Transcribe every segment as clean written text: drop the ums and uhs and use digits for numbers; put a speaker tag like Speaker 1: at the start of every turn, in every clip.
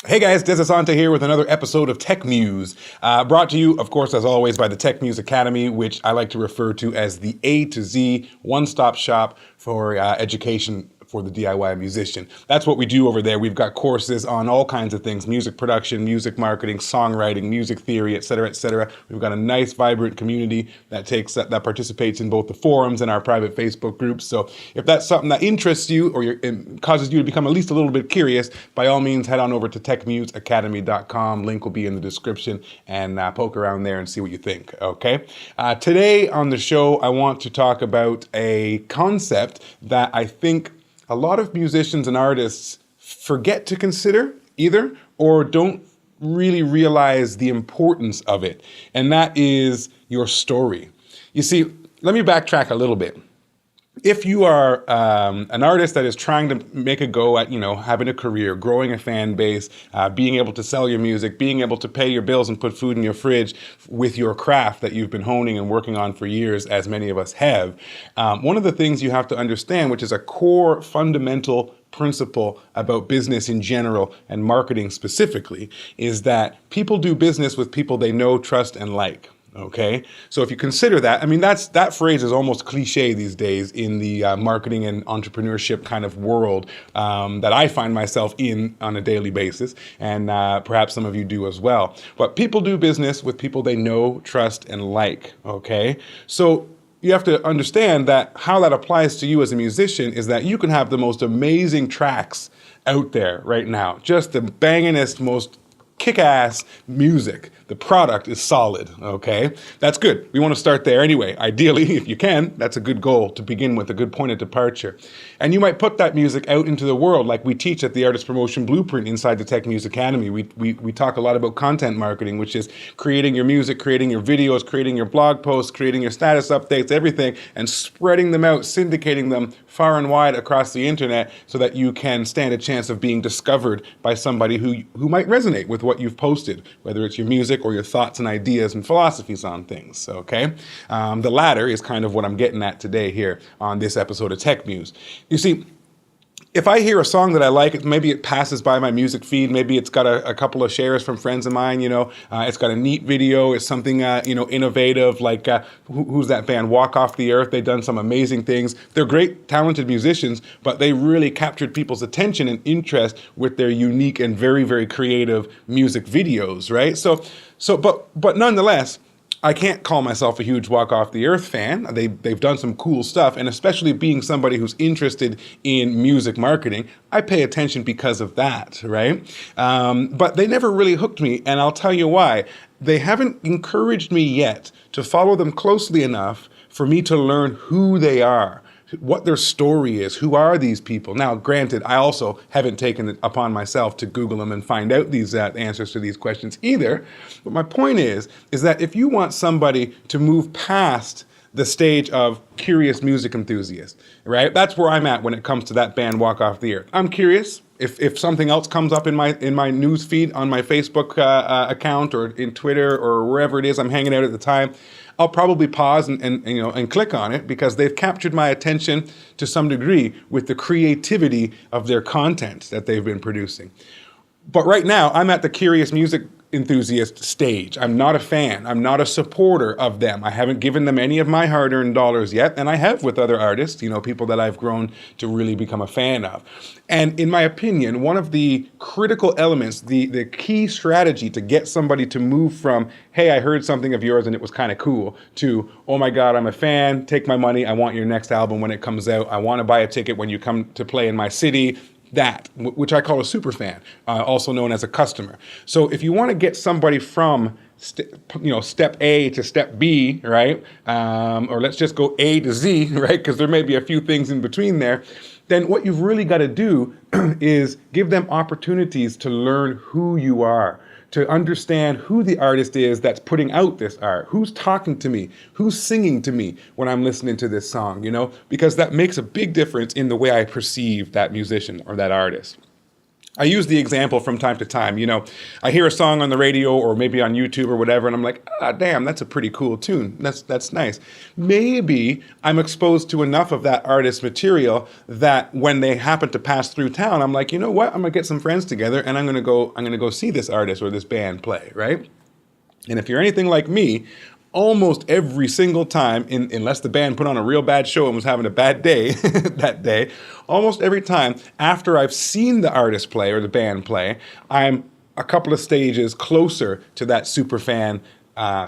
Speaker 1: Hey guys, Dezz Asante here with another episode of Techmuze, brought to you, of course, as always, by the Techmuze Academy, which I like to refer to as the A to Z one-stop shop for education for the DIY musician. That's what we do over there. We've got courses on all kinds of things: music production, music marketing, songwriting, music theory, etc., etc. We've got a nice, vibrant community that participates in both the forums and our private Facebook groups. So if that's something that interests you or causes you to become at least a little bit curious, by all means, head on over to techmuseacademy.com. Link will be in the description, and poke around there and see what you think. Okay. Today on the show, I want to talk about a concept that I think a lot of musicians and artists forget to consider either, or don't really realize the importance of it. And that is your story. You see, let me backtrack a little bit. If you are an artist that is trying to make a go at, having a career, growing a fan base, being able to sell your music, being able to pay your bills and put food in your fridge with your craft that you've been honing and working on for years, as many of us have, one of the things you have to understand, which is a core fundamental principle about business in general and marketing specifically, is that people do business with people they know, trust, and like. Okay, so if you consider that, that phrase is almost cliche these days in the marketing and entrepreneurship kind of world that I find myself in on a daily basis, and perhaps some of you do as well. But people do business with people they know, trust, and like. Okay, so you have to understand that how that applies to you as a musician is that you can have the most amazing tracks out there right now, just the bangingest, most kick-ass music. The product is solid, okay? That's good. We want to start there anyway. Ideally, if you can, that's a good goal to begin with, a good point of departure. And you might put that music out into the world like we teach at the Artist Promotion Blueprint inside the Techmuze Academy. We talk a lot about content marketing, which is creating your music, creating your videos, creating your blog posts, creating your status updates, everything, and spreading them out, syndicating them far and wide across the internet so that you can stand a chance of being discovered by somebody who might resonate with what you've posted, whether it's your music or your thoughts and ideas and philosophies on things, okay? The latter is kind of what I'm getting at today here on this episode of Techmuze. You see, if I hear a song that I like, maybe it passes by my music feed, maybe it's got a couple of shares from friends of mine, it's got a neat video, it's something, innovative, like, who's that band, Walk Off the Earth? They've done some amazing things. They're great, talented musicians, but they really captured people's attention and interest with their unique and very, very creative music videos, right? But nonetheless, I can't call myself a huge Walk Off the Earth fan. They've done some cool stuff, and especially being somebody who's interested in music marketing, I pay attention because of that, right? But they never really hooked me, and I'll tell you why. They haven't encouraged me yet to follow them closely enough for me to learn who they are, what their story is, who are these people. Now, granted, I also haven't taken it upon myself to Google them and find out these answers to these questions either. But my point is that if you want somebody to move past the stage of curious music enthusiast, right? That's where I'm at when it comes to that band Walk Off the Earth. I'm curious. If something else comes up in my news feed on my Facebook account or in Twitter or wherever it is I'm hanging out at the time, I'll probably pause and click on it because they've captured my attention to some degree with the creativity of their content that they've been producing. But right now, I'm at the curious music enthusiast stage. I'm not a fan. I'm not a supporter of them. I haven't given them any of my hard-earned dollars yet, and I have with other artists, people that I've grown to really become a fan of. And in my opinion, one of the critical elements, the key strategy to get somebody to move from, hey, I heard something of yours and it was kind of cool, to, oh my God, I'm a fan, take my money, I want your next album when it comes out, I want to buy a ticket when you come to play in my city, which I call a superfan, also known as a customer. So if you want to get somebody from step A to step B, right? Or let's just go A to Z, right? Because there may be a few things in between there. Then what you've really got to do is give them opportunities to learn who you are, to understand who the artist is that's putting out this art, who's talking to me, who's singing to me when I'm listening to this song, because that makes a big difference in the way I perceive that musician or that artist. I use the example from time to time. You know, I hear a song on the radio or maybe on YouTube or whatever, and I'm like, ah, damn, that's a pretty cool tune. That's nice. Maybe I'm exposed to enough of that artist's material that when they happen to pass through town, I'm like, you know what? I'm gonna get some friends together and I'm gonna go see this artist or this band play, right? And if you're anything like me, almost every single time, unless the band put on a real bad show and was having a bad day that day, almost every time after I've seen the artist play or the band play, I'm a couple of stages closer to that superfan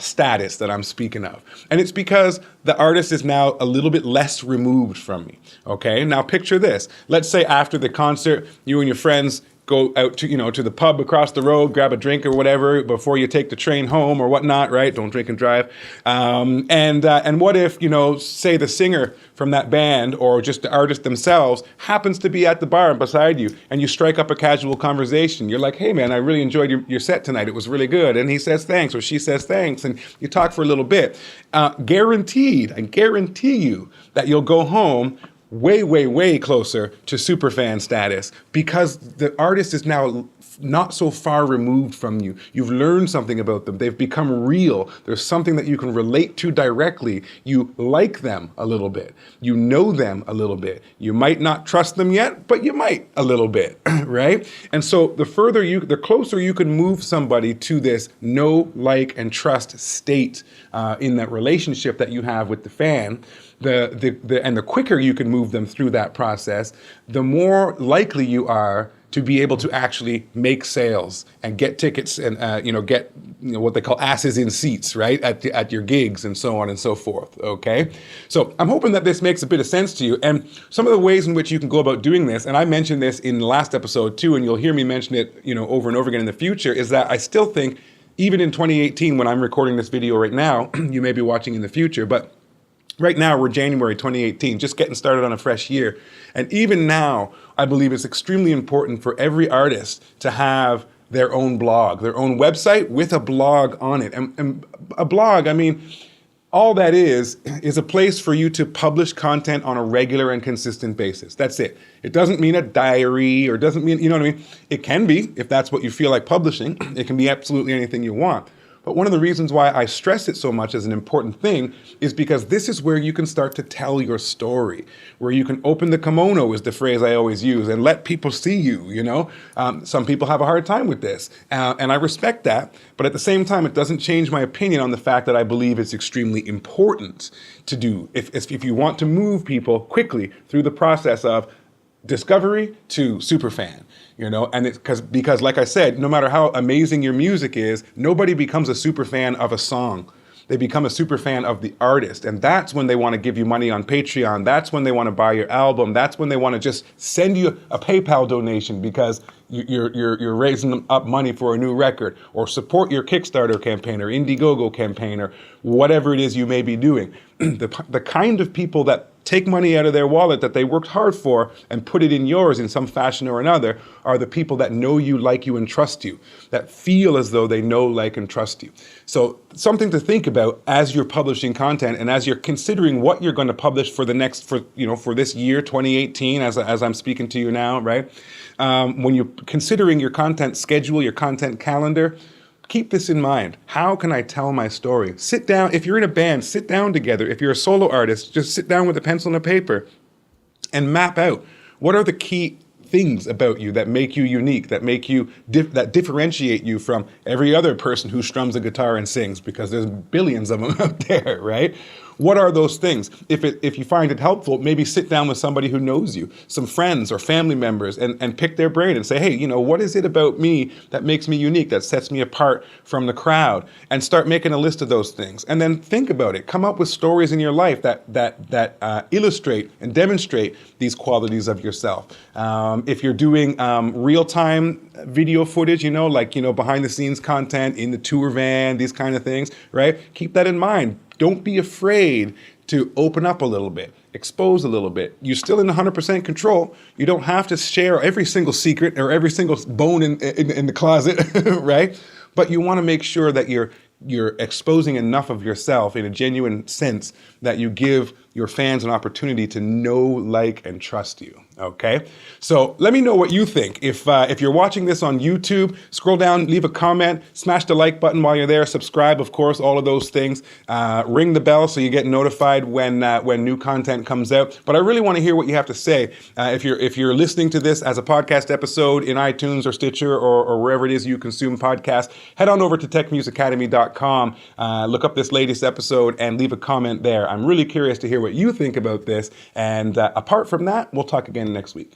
Speaker 1: status that I'm speaking of. And it's because the artist is now a little bit less removed from me. Okay, now picture this. Let's say after the concert, you and your friends go out to, to the pub across the road, grab a drink or whatever before you take the train home or whatnot, right? Don't drink and drive. And what if, say the singer from that band or just the artist themselves happens to be at the bar beside you and you strike up a casual conversation. You're like, hey man, I really enjoyed your set tonight. It was really good. And he says thanks or she says thanks and you talk for a little bit. I guarantee you that you'll go home way, way, way closer to superfan status because the artist is now not so far removed from you. You've learned something about them. They've become real. There's something that you can relate to directly. You like them a little bit. You know them a little bit. You might not trust them yet, but you might a little bit, right? And so the closer you can move somebody to this know, like, and trust state in that relationship that you have with the fan, and the quicker you can move them through that process, the more likely you are to be able to actually make sales and get tickets and get what they call asses in seats, right, at your gigs and so on and so forth. Okay, so I'm hoping that this makes a bit of sense to you. And some of the ways in which you can go about doing this, and I mentioned this in the last episode too, and you'll hear me mention it, over and over again in the future, is that I still think even in 2018, when I'm recording this video right now, you may be watching in the future, but right now, we're January 2018, just getting started on a fresh year. And even now, I believe it's extremely important for every artist to have their own blog, their own website with a blog on it. And a blog, I mean, all that is a place for you to publish content on a regular and consistent basis. That's it. It doesn't mean a diary or doesn't mean, you know what I mean? It can be, if that's what you feel like publishing. It can be absolutely anything you want. But one of the reasons why I stress it so much as an important thing is because this is where you can start to tell your story, where you can open the kimono is the phrase I always use and let people see you, Some people have a hard time with this and I respect that. But at the same time, it doesn't change my opinion on the fact that I believe it's extremely important to do if you want to move people quickly through the process of discovery to superfan, and it's because like I said, no matter how amazing your music is, nobody becomes a super fan of a song. They become a super fan of the artist. And that's when they want to give you money on Patreon. That's when they want to buy your album. That's when they want to just send you a PayPal donation because you're raising up money for a new record, or support your Kickstarter campaign or Indiegogo campaign or whatever it is you may be doing. The kind of people that take money out of their wallet that they worked hard for and put it in yours in some fashion or another are the people that know you, like you, and trust you, that feel as though they know, like, and trust you. So something to think about as you're publishing content and as you're considering what you're going to publish for for this year, 2018, as I'm speaking to you now, right? When you're considering your content schedule, your content calendar, keep this in mind. How can I tell my story? Sit down. If you're in a band, sit down together. If you're a solo artist, just sit down with a pencil and a paper and map out what are the key things about you that make you unique, that make you that differentiate you from every other person who strums a guitar and sings, because there's billions of them out there, right? What are those things? If you find it helpful, maybe sit down with somebody who knows you, some friends or family members, and pick their brain and say, hey, what is it about me that makes me unique, that sets me apart from the crowd? And start making a list of those things. And then think about it. Come up with stories in your life that illustrate and demonstrate these qualities of yourself. If you're doing real-time video footage, behind the scenes content in the tour van, these kind of things, right? Keep that in mind. Don't be afraid to open up a little bit, expose a little bit. You're still in 100% control. You don't have to share every single secret or every single bone in the closet, right? But you want to make sure that you're exposing enough of yourself in a genuine sense that you give your fans an opportunity to know, like, and trust you. Okay, so let me know what you think. If you're watching this on YouTube, scroll down, leave a comment, smash the like button while you're there, subscribe, of course, all of those things. Ring the bell so you get notified when new content comes out. But I really want to hear what you have to say. If you're listening to this as a podcast episode in iTunes or Stitcher or wherever it is you consume podcasts, head on over to techmuseacademy.com, look up this latest episode and leave a comment there. I'm really curious to hear what you think about this. And apart from that, we'll talk again next week.